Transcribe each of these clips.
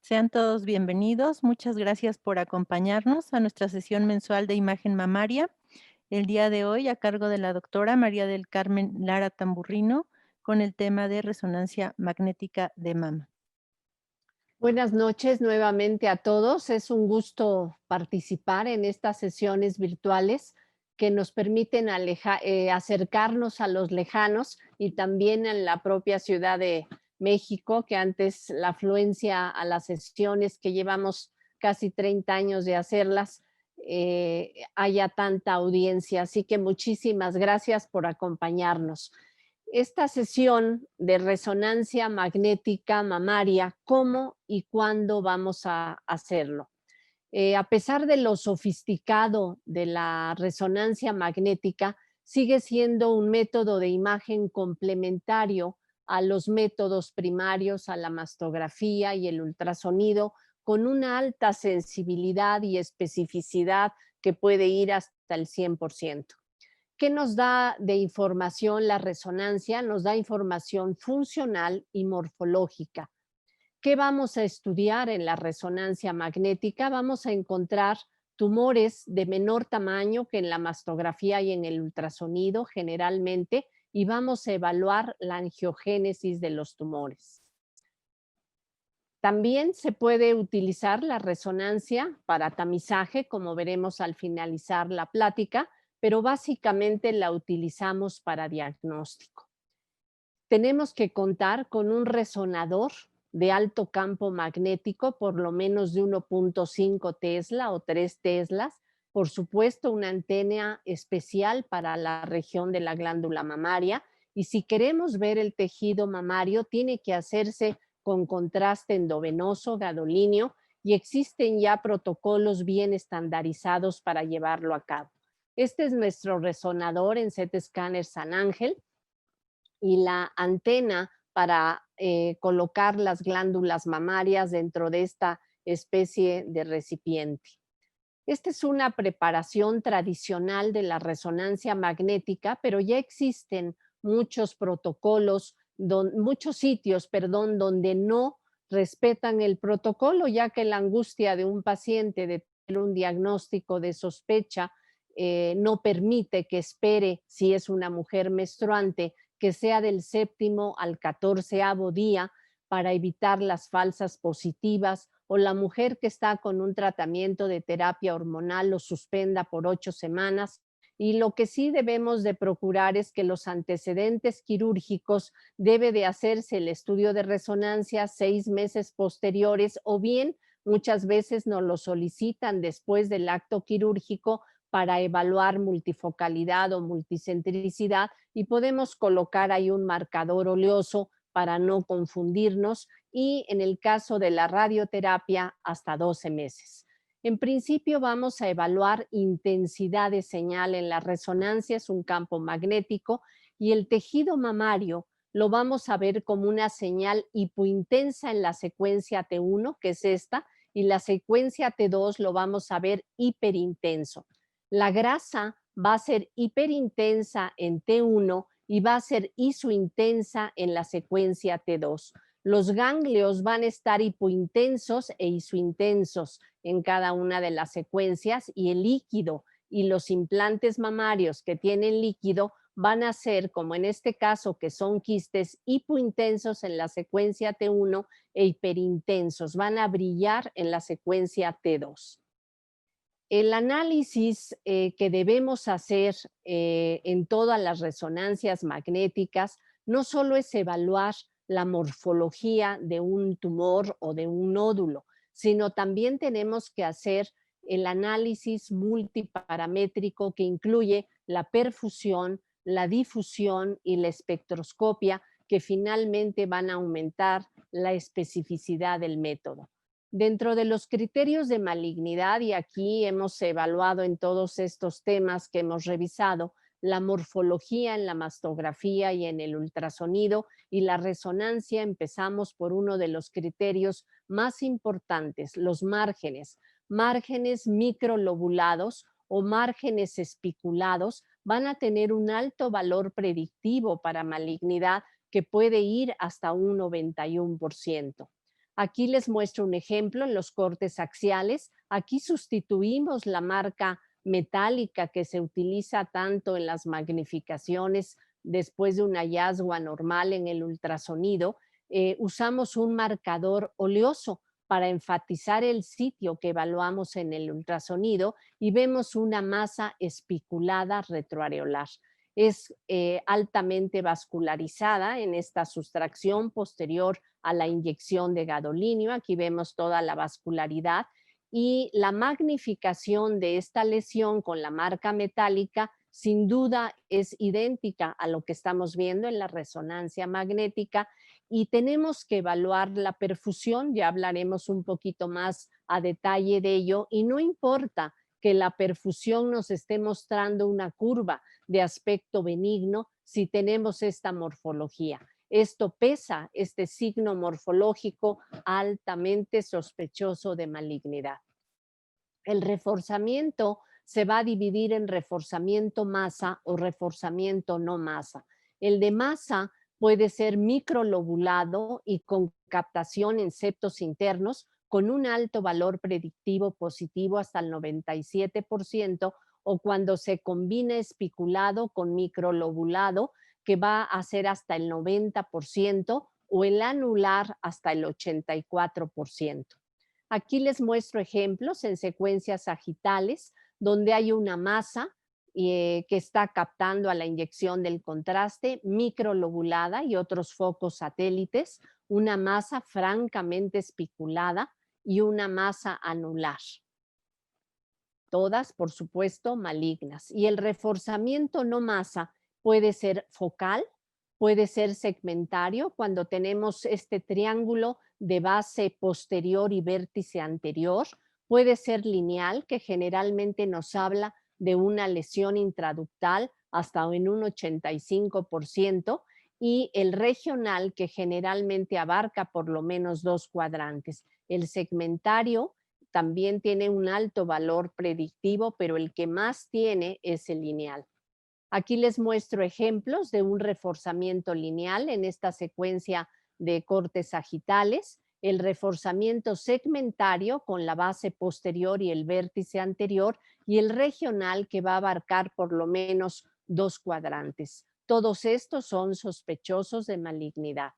Sean todos bienvenidos. Muchas gracias por acompañarnos a nuestra sesión mensual de imagen mamaria. El día de hoy, a cargo de la doctora María del Carmen Lara Tamburrino, con el tema de resonancia magnética de mama. Buenas noches nuevamente a todos. Es un gusto participar en estas sesiones virtuales que nos permiten acercarnos a los lejanos y también en la propia Ciudad de México, que antes la afluencia a las sesiones que llevamos casi 30 años de hacerlas, haya tanta audiencia. Así que muchísimas gracias por acompañarnos. Esta sesión de resonancia magnética mamaria, ¿cómo y cuándo vamos a hacerlo? A pesar de lo sofisticado de la resonancia magnética, sigue siendo un método de imagen complementario a los métodos primarios, a la mastografía y el ultrasonido, con una alta sensibilidad y especificidad que puede ir hasta el 100%. ¿Qué nos da de información la resonancia? Nos da información funcional y morfológica. ¿Qué vamos a estudiar en la resonancia magnética? Vamos a encontrar tumores de menor tamaño que en la mastografía y en el ultrasonido generalmente, y vamos a evaluar la angiogénesis de los tumores. También se puede utilizar la resonancia para tamizaje, como veremos al finalizar la plática, pero básicamente la utilizamos para diagnóstico. Tenemos que contar con un resonador de alto campo magnético, por lo menos de 1.5 Tesla o 3 Teslas. Por supuesto, una antena especial para la región de la glándula mamaria. Y si queremos ver el tejido mamario, tiene que hacerse con contraste endovenoso, gadolíneo, y existen ya protocolos bien estandarizados para llevarlo a cabo. Este es nuestro resonador en CT Scanner San Ángel, y la antena para colocar las glándulas mamarias dentro de esta especie de recipiente. Esta es una preparación tradicional de la resonancia magnética, pero ya existen muchos protocolos, muchos sitios, perdón, donde no respetan el protocolo, ya que la angustia de un paciente de tener un diagnóstico de sospecha no permite que espere, si es una mujer menstruante, que sea del séptimo al 14º día para evitar las falsas positivas, o la mujer que está con un tratamiento de terapia hormonal lo suspenda por 8 semanas. Y lo que sí debemos de procurar es que los antecedentes quirúrgicos debe de hacerse el estudio de resonancia 6 meses posteriores, o bien muchas veces nos lo solicitan después del acto quirúrgico para evaluar multifocalidad o multicentricidad, y podemos colocar ahí un marcador oleoso para no confundirnos, y en el caso de la radioterapia hasta 12 meses. En principio vamos a evaluar intensidad de señal en la resonancia, es un campo magnético, y el tejido mamario lo vamos a ver como una señal hipointensa en la secuencia T1, que es esta, y la secuencia T2 lo vamos a ver hiperintenso. La grasa va a ser hiperintensa en T1 y va a ser isointensa en la secuencia T2. Los ganglios van a estar hipointensos e isointensos en cada una de las secuencias, y el líquido y los implantes mamarios que tienen líquido van a ser, como en este caso, que son quistes, hipointensos en la secuencia T1 e hiperintensos, van a brillar en la secuencia T2. El análisis que debemos hacer en todas las resonancias magnéticas no solo es evaluar la morfología de un tumor o de un nódulo, sino también tenemos que hacer el análisis multiparamétrico que incluye la perfusión, la difusión y la espectroscopia, que finalmente van a aumentar la especificidad del método. Dentro de los criterios de malignidad, y aquí hemos evaluado en todos estos temas que hemos revisado, la morfología en la mastografía y en el ultrasonido, y la resonancia, empezamos por uno de los criterios más importantes, los márgenes. Márgenes microlobulados o márgenes espiculados van a tener un alto valor predictivo para malignidad, que puede ir hasta un 91%. Aquí les muestro un ejemplo en los cortes axiales. Aquí sustituimos la marca metálica que se utiliza tanto en las magnificaciones después de un hallazgo anormal en el ultrasonido. Usamos un marcador oleoso para enfatizar el sitio que evaluamos en el ultrasonido y vemos una masa espiculada retroareolar. Es altamente vascularizada en esta sustracción posterior a la inyección de gadolinio. Aquí vemos toda la vascularidad y la magnificación de esta lesión con la marca metálica sin duda es idéntica a lo que estamos viendo en la resonancia magnética y tenemos que evaluar la perfusión, ya hablaremos un poquito más a detalle de ello y no importa que la perfusión nos esté mostrando una curva de aspecto benigno si tenemos esta morfología. Esto pesa, este signo morfológico altamente sospechoso de malignidad. El reforzamiento se va a dividir en reforzamiento masa o reforzamiento no masa. El de masa puede ser microlobulado y con captación en septos internos con un alto valor predictivo positivo hasta el 97% o cuando se combina espiculado con microlobulado que va a ser hasta el 90% o el anular hasta el 84%. Aquí les muestro ejemplos en secuencias sagitales donde hay una masa que está captando a la inyección del contraste microlobulada y otros focos satélites, una masa francamente espiculada y una masa anular. Todas, por supuesto, malignas. Y el reforzamiento no masa puede ser focal, puede ser segmentario, cuando tenemos este triángulo de base posterior y vértice anterior, puede ser lineal, que generalmente nos habla de una lesión intraductal hasta en un 85%, y el regional, que generalmente abarca por lo menos 2 cuadrantes. El segmentario también tiene un alto valor predictivo, pero el que más tiene es el lineal. Aquí les muestro ejemplos de un reforzamiento lineal en esta secuencia de cortes sagitales. El reforzamiento segmentario con la base posterior y el vértice anterior y el regional que va a abarcar por lo menos 2 cuadrantes. Todos estos son sospechosos de malignidad.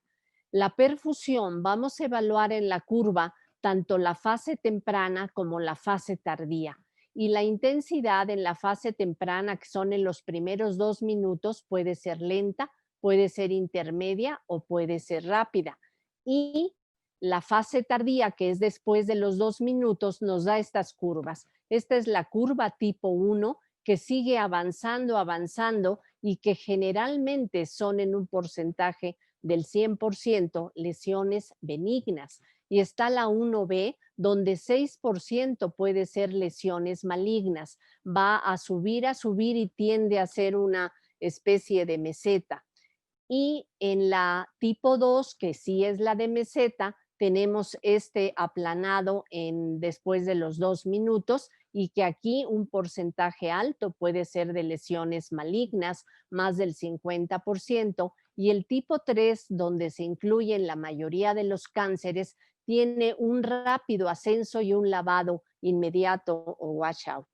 La perfusión vamos a evaluar en la curva tanto la fase temprana como la fase tardía. Y la intensidad en la fase temprana, que son en los primeros 2 minutos, puede ser lenta, puede ser intermedia o puede ser rápida. Y la fase tardía, que es después de los 2 minutos, nos da estas curvas. Esta es la curva tipo 1 que sigue avanzando, avanzando y que generalmente son en un porcentaje del 100% lesiones benignas. Y está la 1B, donde 6% puede ser lesiones malignas. Va a subir y tiende a ser una especie de meseta. Y en la tipo 2, que sí es la de meseta, tenemos este aplanado después de los 2 minutos y que aquí un porcentaje alto puede ser de lesiones malignas, más del 50%, y el tipo 3, donde se incluyen la mayoría de los cánceres, tiene un rápido ascenso y un lavado inmediato o washout.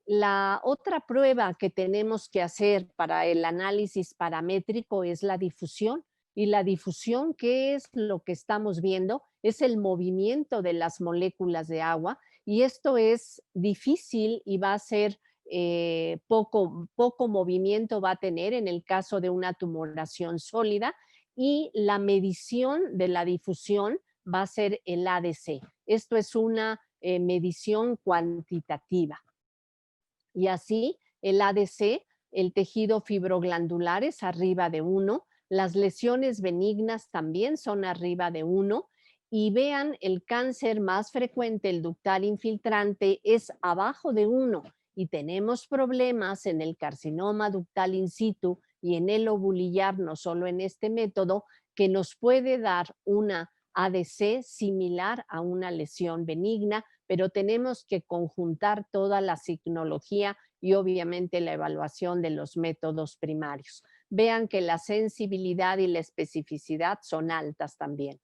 La otra prueba que tenemos que hacer para el análisis paramétrico es la difusión. Y la difusión, ¿qué es lo que estamos viendo? Es el movimiento de las moléculas de agua y esto es difícil y va a ser poco movimiento va a tener en el caso de una tumoración sólida y la medición de la difusión va a ser el ADC. Esto es una medición cuantitativa. Y así el ADC, el tejido fibroglandular es arriba de 1, las lesiones benignas también son arriba de 1 y vean el cáncer más frecuente, el ductal infiltrante, es abajo de 1 y tenemos problemas en el carcinoma ductal in situ y en el ovulillar, no solo en este método, que nos puede dar una ADC similar a una lesión benigna, pero tenemos que conjuntar toda la signología y obviamente la evaluación de los métodos primarios. Vean que la sensibilidad y la especificidad son altas también.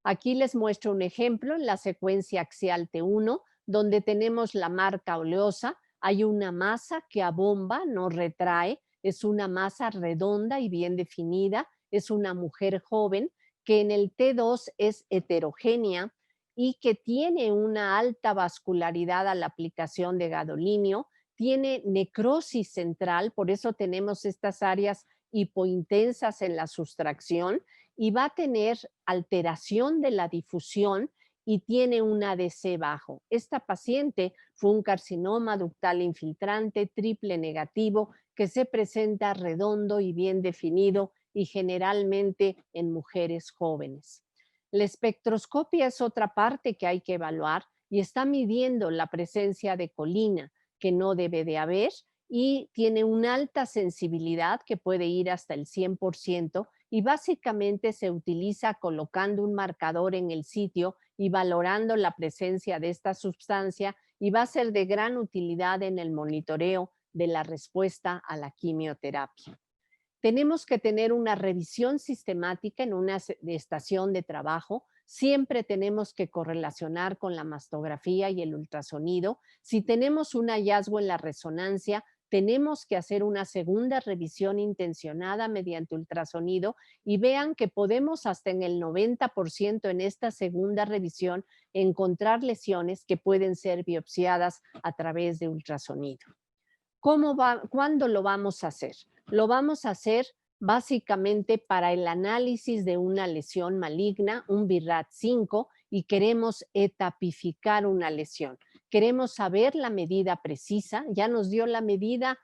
Aquí les muestro un ejemplo en la secuencia axial T1, donde tenemos la marca oleosa. Hay una masa que abomba, no retrae, es una masa redonda y bien definida, es una mujer joven que en el T2 es heterogénea y que tiene una alta vascularidad a la aplicación de gadolinio, tiene necrosis central, por eso tenemos estas áreas hipointensas en la sustracción, y va a tener alteración de la difusión y tiene un ADC bajo. Esta paciente fue un carcinoma ductal infiltrante triple negativo que se presenta redondo y bien definido y generalmente en mujeres jóvenes. La espectroscopia es otra parte que hay que evaluar y está midiendo la presencia de colina, que no debe de haber, y tiene una alta sensibilidad que puede ir hasta el 100%, y básicamente se utiliza colocando un marcador en el sitio y valorando la presencia de esta sustancia, y va a ser de gran utilidad en el monitoreo de la respuesta a la quimioterapia. Tenemos que tener una revisión sistemática en una estación de trabajo. Siempre tenemos que correlacionar con la mastografía y el ultrasonido. Si tenemos un hallazgo en la resonancia, tenemos que hacer una segunda revisión intencionada mediante ultrasonido, y vean que podemos hasta en el 90% en esta segunda revisión encontrar lesiones que pueden ser biopsiadas a través de ultrasonido. ¿Cuándo lo vamos a hacer? Lo vamos a hacer básicamente para el análisis de una lesión maligna, un BIRAT5, y queremos etapificar una lesión. Queremos saber la medida precisa. Ya nos dio la medida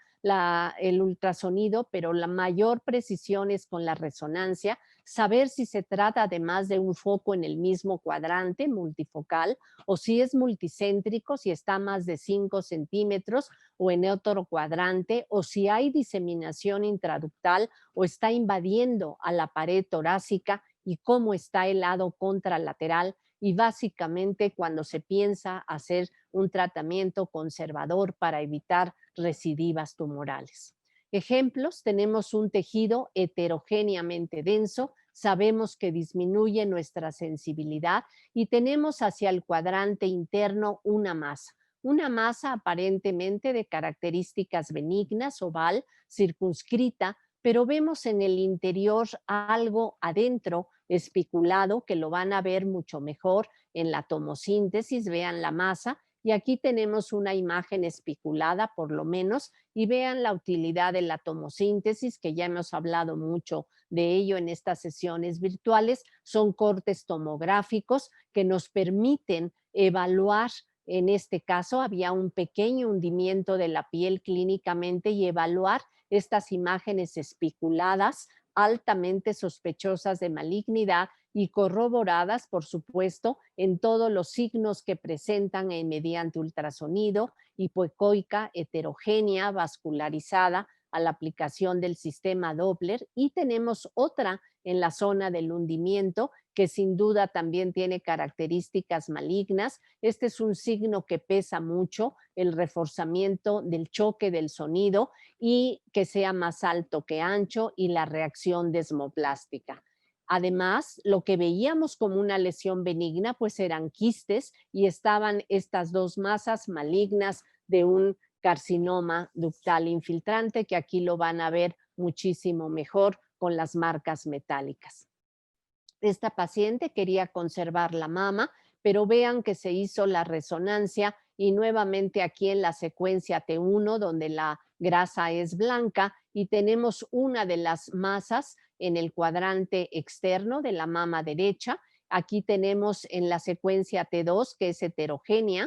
el ultrasonido, pero la mayor precisión es con la resonancia. Saber si se trata además de un foco en el mismo cuadrante multifocal, o si es multicéntrico, si está a más de 5 centímetros o en otro cuadrante, o si hay diseminación intraductal o está invadiendo a la pared torácica, y cómo está el lado contralateral, y básicamente cuando se piensa hacer un tratamiento conservador para evitar recidivas tumorales. Ejemplos: tenemos un tejido heterogéneamente denso, sabemos que disminuye nuestra sensibilidad, y tenemos hacia el cuadrante interno una masa aparentemente de características benignas, oval, circunscrita, pero vemos en el interior algo adentro espiculado, que lo van a ver mucho mejor en la tomosíntesis. Vean la masa, y aquí tenemos una imagen espiculada por lo menos, y vean la utilidad de la tomosíntesis, que ya hemos hablado mucho de ello en estas sesiones virtuales. Son cortes tomográficos que nos permiten evaluar. En este caso había un pequeño hundimiento de la piel clínicamente, y evaluar estas imágenes espiculadas altamente sospechosas de malignidad y corroboradas, por supuesto, en todos los signos que presentan mediante ultrasonido: hipoecoica, heterogénea, vascularizada a la aplicación del sistema Doppler. Y tenemos otra en la zona del hundimiento, que sin duda también tiene características malignas. Este es un signo que pesa mucho, el reforzamiento del choque del sonido, y que sea más alto que ancho, y la reacción desmoplástica. Además, lo que veíamos como una lesión benigna, pues eran quistes, y estaban estas dos masas malignas de un carcinoma ductal infiltrante, que aquí lo van a ver muchísimo mejor con las marcas metálicas. Esta paciente quería conservar la mama, pero vean que se hizo la resonancia, y nuevamente aquí en la secuencia T1, donde la grasa es blanca, y tenemos una de las masas en el cuadrante externo de la mama derecha. Aquí tenemos en la secuencia T2, que es heterogénea.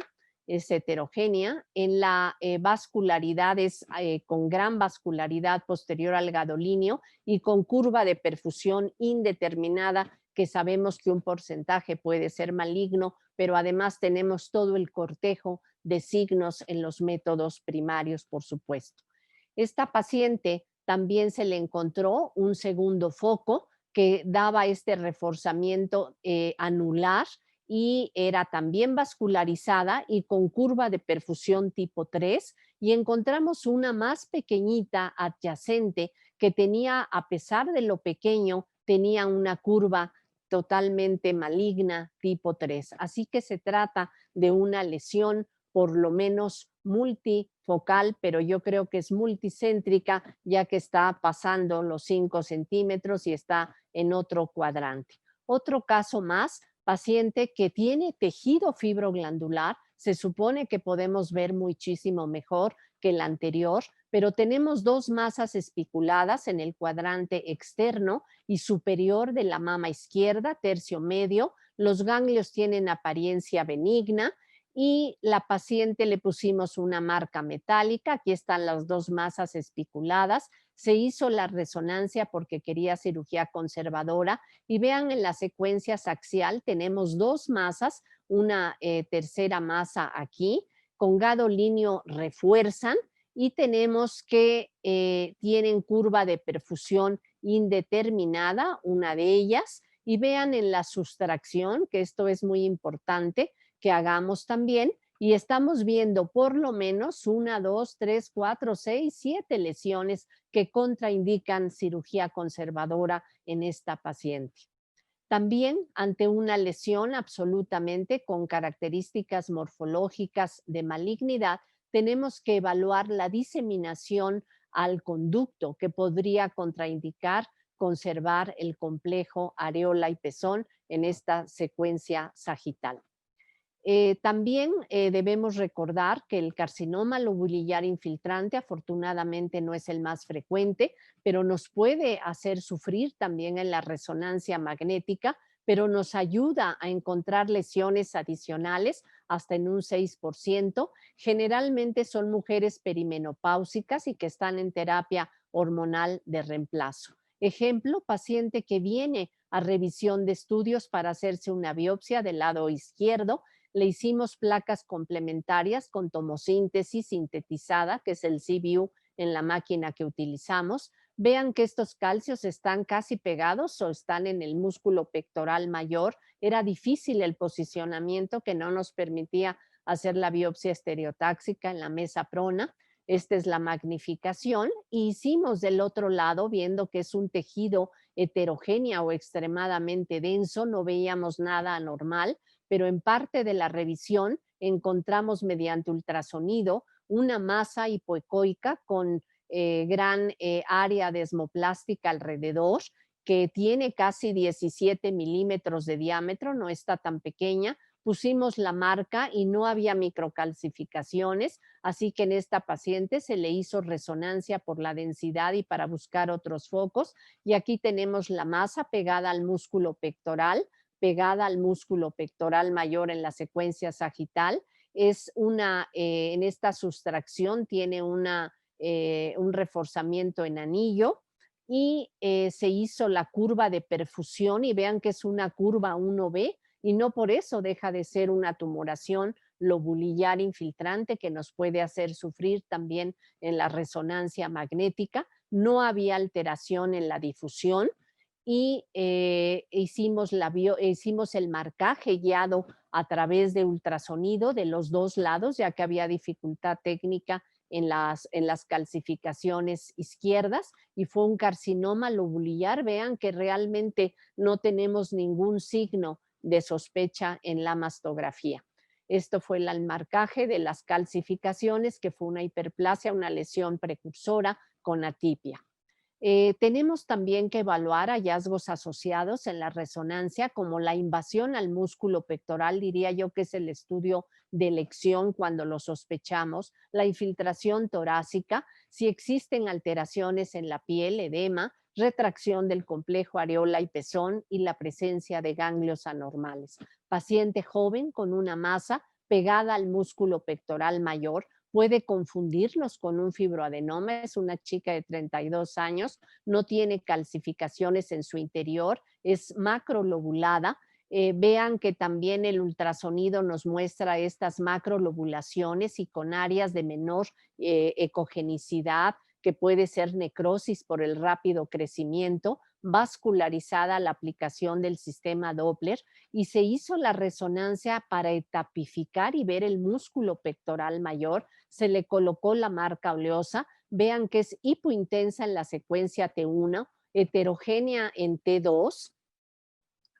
En la vascularidad es con gran vascularidad posterior al gadolinio y con curva de perfusión indeterminada, que sabemos que un porcentaje puede ser maligno, pero además tenemos todo el cortejo de signos en los métodos primarios, por supuesto. Esta paciente también se le encontró un segundo foco que daba este reforzamiento anular, y era también vascularizada y con curva de perfusión tipo 3, y encontramos una más pequeñita adyacente que tenía, a pesar de lo pequeño, tenía una curva totalmente maligna tipo 3. Así que se trata de una lesión por lo menos multifocal, pero yo creo que es multicéntrica, ya que está pasando los 5 centímetros y está en otro cuadrante. Otro caso más, paciente que tiene tejido fibroglandular, se supone que podemos ver muchísimo mejor que el anterior, pero tenemos dos masas espiculadas en el cuadrante externo y superior de la mama izquierda, tercio medio. Los ganglios tienen apariencia benigna y la paciente le pusimos una marca metálica. Aquí están las dos masas espiculadas. Se hizo la resonancia porque quería cirugía conservadora y vean en la secuencia axial tenemos dos masas, una tercera masa aquí, con gadolíneo refuerzan y tenemos que tienen curva de perfusión indeterminada, una de ellas, y vean en la sustracción, que esto es muy importante que hagamos también, y estamos viendo por lo menos una, dos, tres, cuatro, seis, siete lesiones que contraindican cirugía conservadora en esta paciente. También ante una lesión absolutamente con características morfológicas de malignidad, tenemos que evaluar la diseminación al conducto que podría contraindicar conservar el complejo areola y pezón en esta secuencia sagital. También debemos recordar que el carcinoma lobulillar infiltrante afortunadamente no es el más frecuente, pero nos puede hacer sufrir también en la resonancia magnética, pero nos ayuda a encontrar lesiones adicionales hasta en un 6%. Generalmente son mujeres perimenopáusicas y que están en terapia hormonal de reemplazo. Ejemplo, paciente que viene a revisión de estudios para hacerse una biopsia del lado izquierdo. Le hicimos placas complementarias con tomosíntesis sintetizada, que es el CBU en la máquina que utilizamos. Vean que estos calcios están casi pegados o están en el músculo pectoral mayor. Era difícil el posicionamiento que no nos permitía hacer la biopsia estereotáxica en la mesa prona. Esta es la magnificación. Y hicimos del otro lado, viendo que es un tejido heterogéneo o extremadamente denso, no veíamos nada anormal, pero en parte de la revisión encontramos mediante ultrasonido una masa hipoecoica con gran área desmoplástica alrededor, que tiene casi 17 milímetros de diámetro, no está tan pequeña. Pusimos la marca y no había microcalcificaciones, así que en esta paciente se le hizo resonancia por la densidad y para buscar otros focos. Y aquí tenemos la masa pegada al músculo pectoral, pegada al músculo pectoral mayor en la secuencia sagital. Es una, en esta sustracción tiene un reforzamiento en anillo y se hizo la curva de perfusión y vean que es una curva 1B y no por eso deja de ser una tumoración lobulillar infiltrante que nos puede hacer sufrir también en la resonancia magnética. No había alteración en la difusión y hicimos el marcaje guiado a través de ultrasonido de los dos lados, ya que había dificultad técnica en las calcificaciones izquierdas y fue un carcinoma lobulillar. Vean que realmente no tenemos ningún signo de sospecha en la mastografía. Esto fue el marcaje de las calcificaciones, que fue una hiperplasia, una lesión precursora con atipia. Tenemos también que evaluar hallazgos asociados en la resonancia, como la invasión al músculo pectoral, diría yo que es el estudio de elección cuando lo sospechamos, la infiltración torácica, si existen alteraciones en la piel, edema, retracción del complejo areola y pezón y la presencia de ganglios anormales. Paciente joven con una masa pegada al músculo pectoral mayor, puede confundirnos con un fibroadenoma. Es una chica de 32 años, no tiene calcificaciones en su interior, es macrolobulada. Vean que también el ultrasonido nos muestra estas macrolobulaciones y con áreas de menor ecogenicidad, que puede ser necrosis por el rápido crecimiento, vascularizada la aplicación del sistema Doppler, y se hizo la resonancia para etapificar y ver el músculo pectoral mayor. Se le colocó la marca oleosa. Vean que es hipointensa en la secuencia T1, heterogénea en T2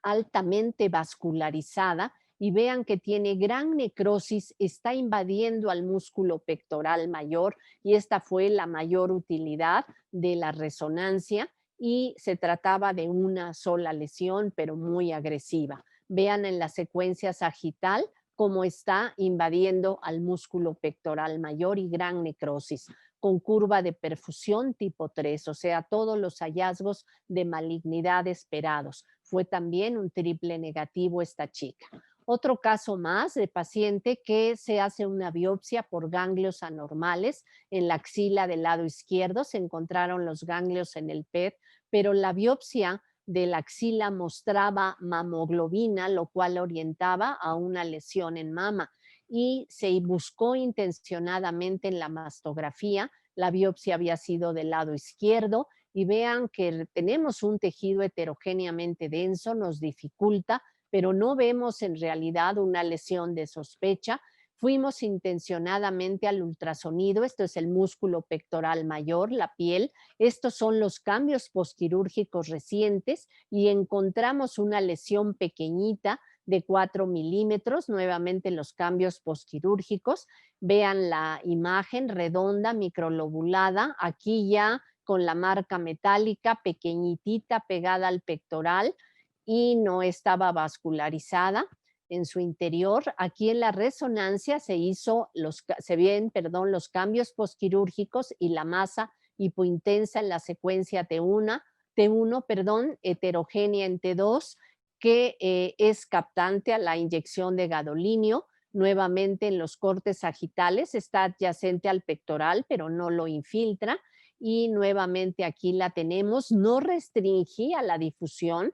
altamente vascularizada y vean que tiene gran necrosis, está invadiendo al músculo pectoral mayor y esta fue la mayor utilidad de la resonancia y se trataba de una sola lesión, pero muy agresiva. Vean en la secuencia sagital cómo está invadiendo al músculo pectoral mayor y gran necrosis, con curva de perfusión tipo 3, o sea, todos los hallazgos de malignidad esperados. Fue también un triple negativo esta chica. Otro caso más de paciente que se hace una biopsia por ganglios anormales en la axila del lado izquierdo. Se encontraron los ganglios en el PET, pero la biopsia de la axila mostraba mamoglobina, lo cual orientaba a una lesión en mama y se buscó intencionadamente en la mastografía. La biopsia había sido del lado izquierdo y vean que tenemos un tejido heterogéneamente denso, nos dificulta, pero no vemos en realidad una lesión de sospecha. Fuimos intencionadamente al ultrasonido, esto es el músculo pectoral mayor, la piel, estos son los cambios posquirúrgicos recientes y encontramos una lesión pequeñita de 4 milímetros, nuevamente los cambios posquirúrgicos. Vean la imagen redonda, microlobulada, aquí ya con la marca metálica pequeñitita pegada al pectoral y no estaba vascularizada en su interior. Aquí en la resonancia se ven, perdón, los cambios posquirúrgicos y la masa hipointensa en la secuencia T1, perdón, heterogénea en T2, que es captante a la inyección de gadolinio. Nuevamente en los cortes sagitales está adyacente al pectoral, pero no lo infiltra. Y nuevamente aquí la tenemos, no restringía la difusión.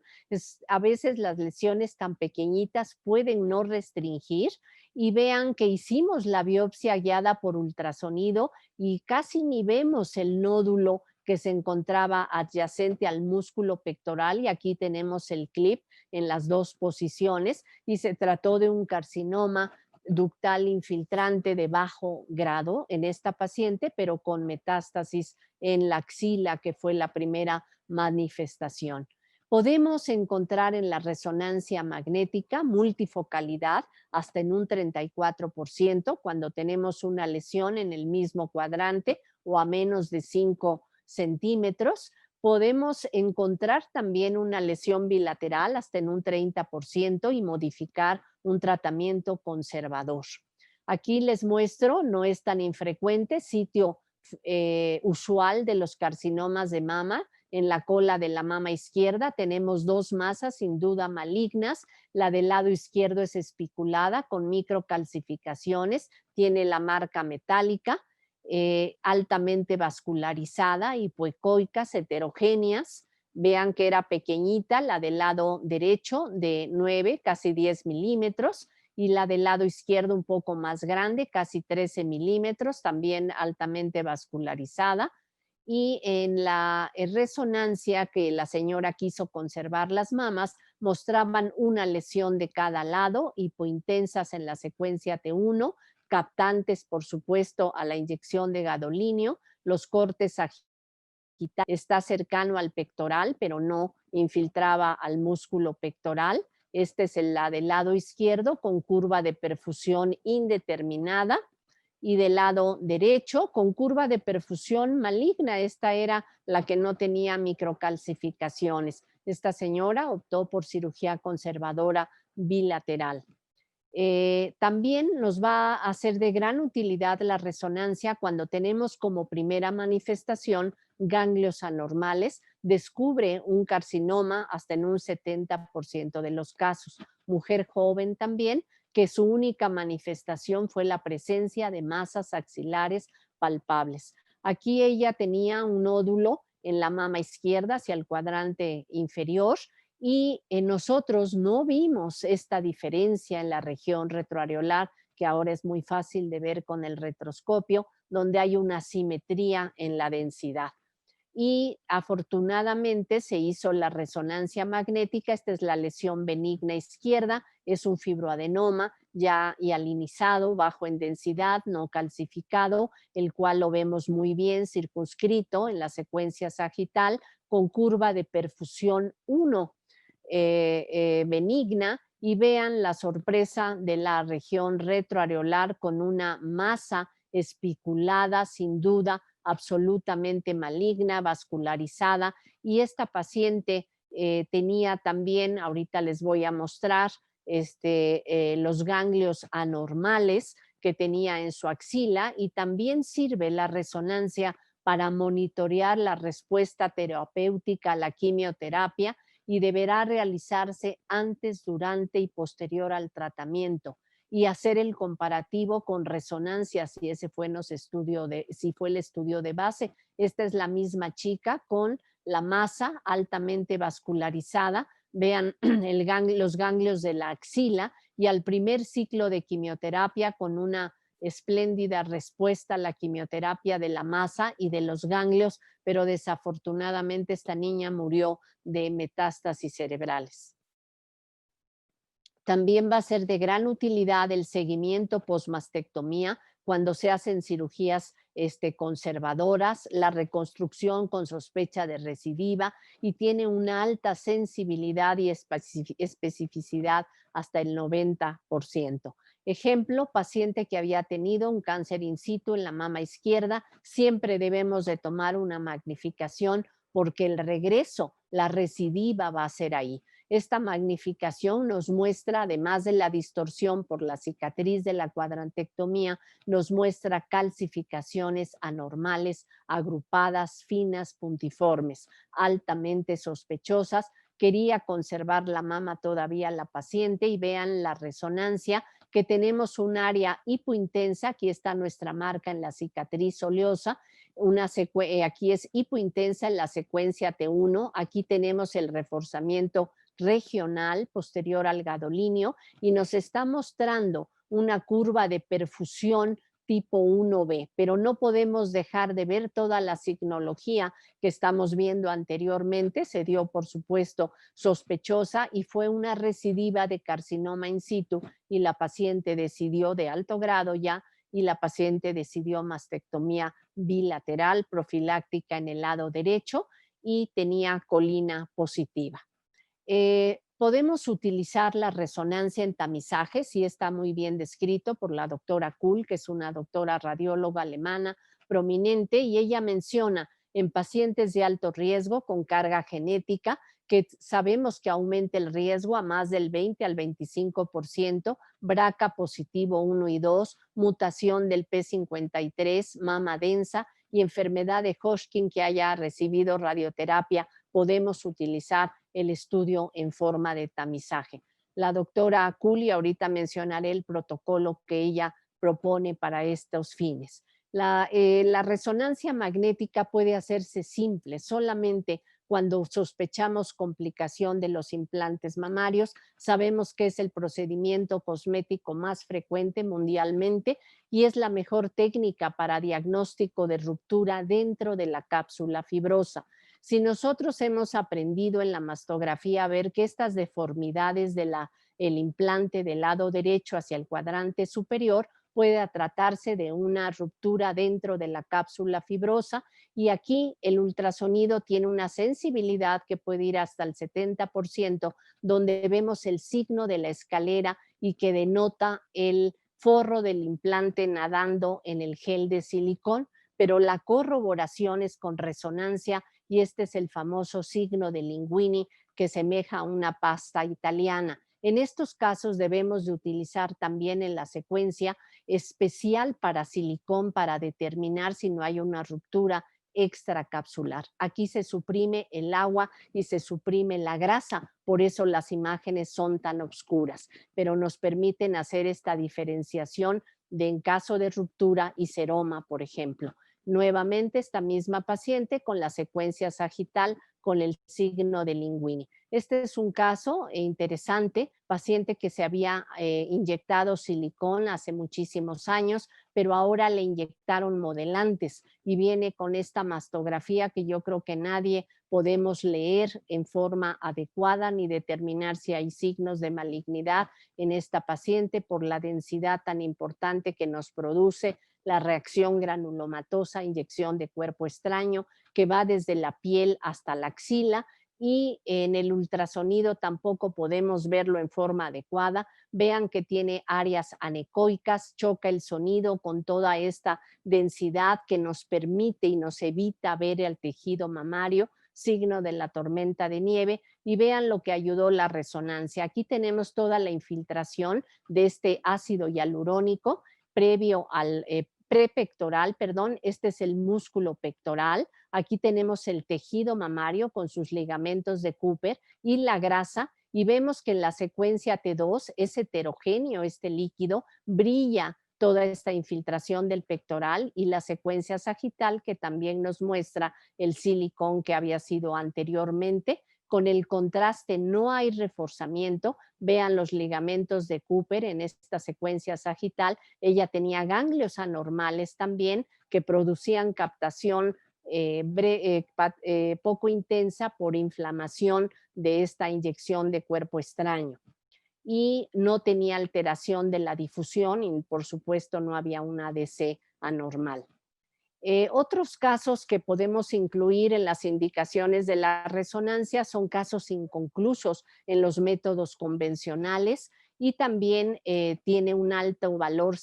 A veces las lesiones tan pequeñitas pueden no restringir y vean que hicimos la biopsia guiada por ultrasonido y casi ni vemos el nódulo que se encontraba adyacente al músculo pectoral y aquí tenemos el clip en las dos posiciones y se trató de un carcinoma ductal infiltrante de bajo grado en esta paciente, pero con metástasis en la axila, que fue la primera manifestación. Podemos encontrar en la resonancia magnética multifocalidad hasta en un 34% cuando tenemos una lesión en el mismo cuadrante o a menos de 5 centímetros. Podemos encontrar también una lesión bilateral hasta en un 30% y modificar un tratamiento conservador. Aquí les muestro, no es tan infrecuente, sitio usual de los carcinomas de mama. En la cola de la mama izquierda tenemos dos masas sin duda malignas. La del lado izquierdo es espiculada con microcalcificaciones, tiene la marca metálica, altamente vascularizada, hipoecoicas, heterogéneas. Vean que era pequeñita, la del lado derecho de 9, casi 10 milímetros, y la del lado izquierdo un poco más grande, casi 13 milímetros, también altamente vascularizada. Y en la resonancia que la señora quiso conservar las mamas, mostraban una lesión de cada lado, hipointensas en la secuencia T1, captantes, por supuesto, a la inyección de gadolinio, los cortes sagital está cercano al pectoral, pero no infiltraba al músculo pectoral. Este es la del lado izquierdo con curva de perfusión indeterminada y del lado derecho con curva de perfusión maligna. Esta era la que no tenía microcalcificaciones. Esta señora optó por cirugía conservadora bilateral. También nos va a ser de gran utilidad la resonancia cuando tenemos como primera manifestación ganglios anormales, descubre un carcinoma hasta en un 70% de los casos. Mujer joven también, que su única manifestación fue la presencia de masas axilares palpables. Aquí ella tenía un nódulo en la mama izquierda hacia el cuadrante inferior y nosotros no vimos esta diferencia en la región retroareolar, que ahora es muy fácil de ver con el retroscopio, donde hay una simetría en la densidad. Y afortunadamente se hizo la resonancia magnética. Esta es la lesión benigna izquierda, es un fibroadenoma ya hialinizado, bajo en densidad, no calcificado, el cual lo vemos muy bien circunscrito en la secuencia sagital con curva de perfusión 1. benigna, y vean la sorpresa de la región retroareolar con una masa espiculada, sin duda, absolutamente maligna, vascularizada, y esta paciente tenía también, ahorita les voy a mostrar, los ganglios anormales que tenía en su axila, y también sirve la resonancia para monitorear la respuesta terapéutica a la quimioterapia, y deberá realizarse antes, durante y posterior al tratamiento, y hacer el comparativo con resonancia si ese fue, si fue el estudio de base. Esta es la misma chica con la masa altamente vascularizada. Vean los ganglios de la axila, y al primer ciclo de quimioterapia con una espléndida respuesta a la quimioterapia de la masa y de los ganglios, pero desafortunadamente esta niña murió de metástasis cerebrales. También va a ser de gran utilidad el seguimiento postmastectomía cuando se hacen cirugías conservadoras, la reconstrucción con sospecha de recidiva, y tiene una alta sensibilidad y especificidad hasta el 90%. Ejemplo, paciente que había tenido un cáncer in situ en la mama izquierda. Siempre debemos de tomar una magnificación porque el regreso, la recidiva va a ser ahí. Esta magnificación nos muestra, además de la distorsión por la cicatriz de la cuadrantectomía, nos muestra calcificaciones anormales, agrupadas, finas, puntiformes, altamente sospechosas. Quería conservar la mama todavía la paciente, y vean la resonancia, que tenemos un área hipointensa. Aquí está nuestra marca en la cicatriz oleosa. Aquí es hipointensa en la secuencia T1. Aquí tenemos el reforzamiento regional posterior al gadolinio, y nos está mostrando una curva de perfusión tipo 1B, pero no podemos dejar de ver toda la signología que estamos viendo anteriormente. Se dio, por supuesto, sospechosa, y fue una recidiva de carcinoma in situ, y la paciente decidió, de alto grado ya, y la paciente decidió mastectomía bilateral profiláctica en el lado derecho, y tenía colina positiva. Podemos utilizar la resonancia en tamizaje, sí está muy bien descrito por la doctora Kuhl, que es una doctora radióloga alemana prominente, y ella menciona en pacientes de alto riesgo con carga genética, que sabemos que aumenta el riesgo a más del 20 al 25%, BRCA positivo 1 y 2, mutación del P53, mama densa y enfermedad de Hodgkin que haya recibido radioterapia. Podemos utilizar el estudio en forma de tamizaje. La doctora Culi, ahorita mencionaré el protocolo que ella propone para estos fines. La resonancia magnética puede hacerse simple solamente cuando sospechamos complicación de los implantes mamarios. Sabemos que es el procedimiento cosmético más frecuente mundialmente, y es la mejor técnica para diagnóstico de ruptura dentro de la cápsula fibrosa. Si nosotros hemos aprendido en la mastografía a ver que estas deformidades de el implante del lado derecho hacia el cuadrante superior puede tratarse de una ruptura dentro de la cápsula fibrosa, y aquí el ultrasonido tiene una sensibilidad que puede ir hasta el 70%, donde vemos el signo de la escalera y que denota el forro del implante nadando en el gel de silicón, pero la corroboración es con resonancia, y este es el famoso signo de Linguini, que semeja a una pasta italiana. En estos casos debemos de utilizar también en la secuencia especial para silicón para determinar si no hay una ruptura extracapsular. Aquí se suprime el agua y se suprime la grasa, por eso las imágenes son tan oscuras, pero nos permiten hacer esta diferenciación de en caso de ruptura y seroma, por ejemplo. Nuevamente esta misma paciente con la secuencia sagital con el signo de Linguini. Este es un caso interesante, paciente que se había inyectado silicón hace muchísimos años, pero ahora le inyectaron modelantes, y viene con esta mastografía que yo creo que nadie podemos leer en forma adecuada ni determinar si hay signos de malignidad en esta paciente por la densidad tan importante que nos produce la reacción granulomatosa, inyección de cuerpo extraño, que va desde la piel hasta la axila, y en el ultrasonido tampoco podemos verlo en forma adecuada. Vean que tiene áreas anecoicas, choca el sonido con toda esta densidad que nos permite y nos evita ver el tejido mamario, signo de la tormenta de nieve, y vean lo que ayudó la resonancia. Aquí tenemos toda la infiltración de este ácido hialurónico previo al prepectoral, perdón, este es el músculo pectoral. Aquí tenemos el tejido mamario con sus ligamentos de Cooper y la grasa, y vemos que en la secuencia T2 es heterogéneo este líquido, brilla toda esta infiltración del pectoral, y la secuencia sagital que también nos muestra el silicón que había sido anteriormente. Con el contraste no hay reforzamiento. Vean los ligamentos de Cooper en esta secuencia sagital. Ella tenía ganglios anormales también que producían captación poco intensa por inflamación de esta inyección de cuerpo extraño, y no tenía alteración de la difusión y por supuesto no había una ADC anormal. Otros casos que podemos incluir en las indicaciones de la resonancia son casos inconclusos en los métodos convencionales, y también tiene un alto valor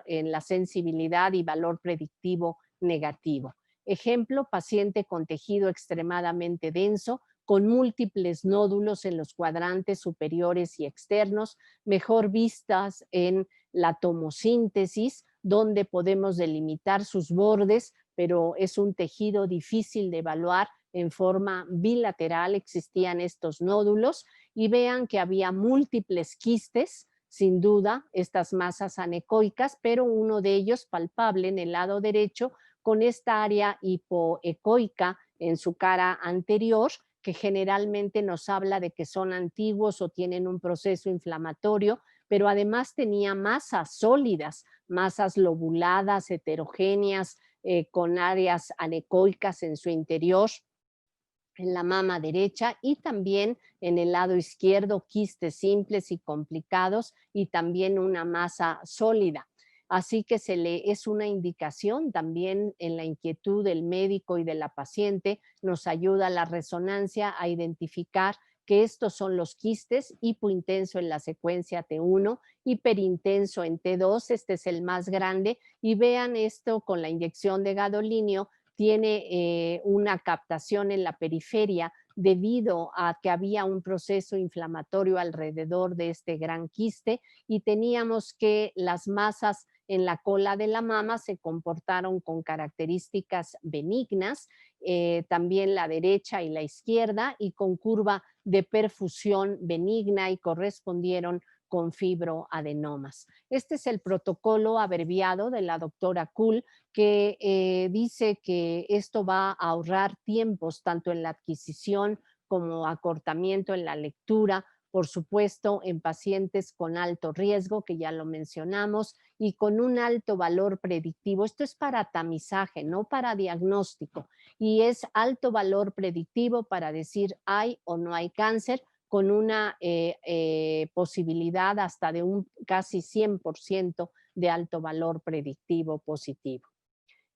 en la sensibilidad y valor predictivo negativo. Ejemplo, paciente con tejido extremadamente denso, con múltiples nódulos en los cuadrantes superiores y externos, mejor vistas en la tomosíntesis, donde podemos delimitar sus bordes, pero es un tejido difícil de evaluar en forma bilateral. Existían estos nódulos, y vean que había múltiples quistes, sin duda, estas masas anecoicas, pero uno de ellos palpable en el lado derecho con esta área hipoecoica en su cara anterior, que generalmente nos habla de que son antiguos o tienen un proceso inflamatorio, pero además tenía masas sólidas, masas lobuladas, heterogéneas, con áreas anecoicas en su interior, en la mama derecha, y también en el lado izquierdo quistes simples y complicados, y también una masa sólida. Así que es una indicación también en la inquietud del médico y de la paciente. Nos ayuda la resonancia a identificar que estos son los quistes: hipointenso en la secuencia T1, hiperintenso en T2, este es el más grande, y vean esto con la inyección de gadolinio, tiene una captación en la periferia debido a que había un proceso inflamatorio alrededor de este gran quiste, y teníamos que las masas en la cola de la mama se comportaron con características benignas, también la derecha y la izquierda, y con curva de perfusión benigna, y correspondieron con fibroadenomas. Este es el protocolo abreviado de la doctora Kuhl, que dice que esto va a ahorrar tiempos tanto en la adquisición como acortamiento en la lectura, por supuesto en pacientes con alto riesgo, que ya lo mencionamos, y con un alto valor predictivo. Esto es para tamizaje, no para diagnóstico, y es alto valor predictivo para decir hay o no hay cáncer, con una posibilidad hasta de un casi 100% de alto valor predictivo positivo.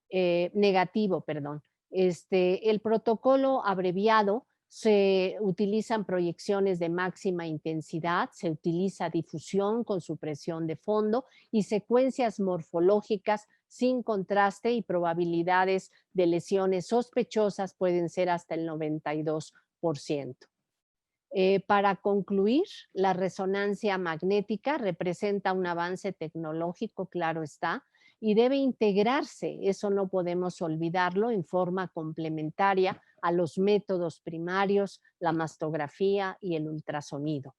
Negativo, perdón. El protocolo abreviado, se utilizan proyecciones de máxima intensidad, se utiliza difusión con supresión de fondo y secuencias morfológicas sin contraste, y probabilidades de lesiones sospechosas pueden ser hasta el 92%. Para concluir, la resonancia magnética representa un avance tecnológico, claro está, y debe integrarse, eso no podemos olvidarlo, en forma complementaria a los métodos primarios, la mastografía y el ultrasonido.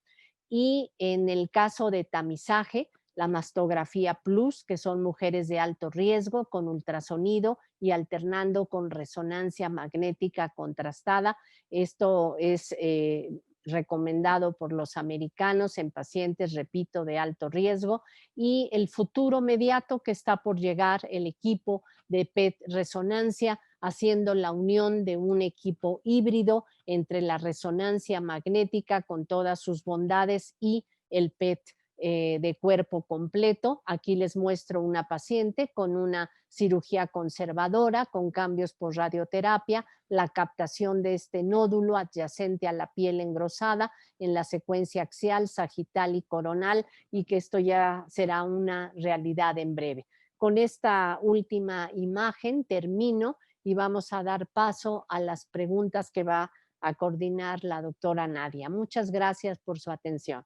Y en el caso de tamizaje, la mastografía plus, que son mujeres de alto riesgo con ultrasonido y alternando con resonancia magnética contrastada. Esto es recomendado por los americanos en pacientes, repito, de alto riesgo, y el futuro inmediato que está por llegar, el equipo de PET resonancia, haciendo la unión de un equipo híbrido entre la resonancia magnética con todas sus bondades y el PET de cuerpo completo. Aquí les muestro una paciente con una cirugía conservadora, con cambios por radioterapia, la captación de este nódulo adyacente a la piel engrosada en la secuencia axial, sagital y coronal, y que esto ya será una realidad en breve. Con esta última imagen termino y vamos a dar paso a las preguntas que va a coordinar la doctora Nadia. Muchas gracias por su atención.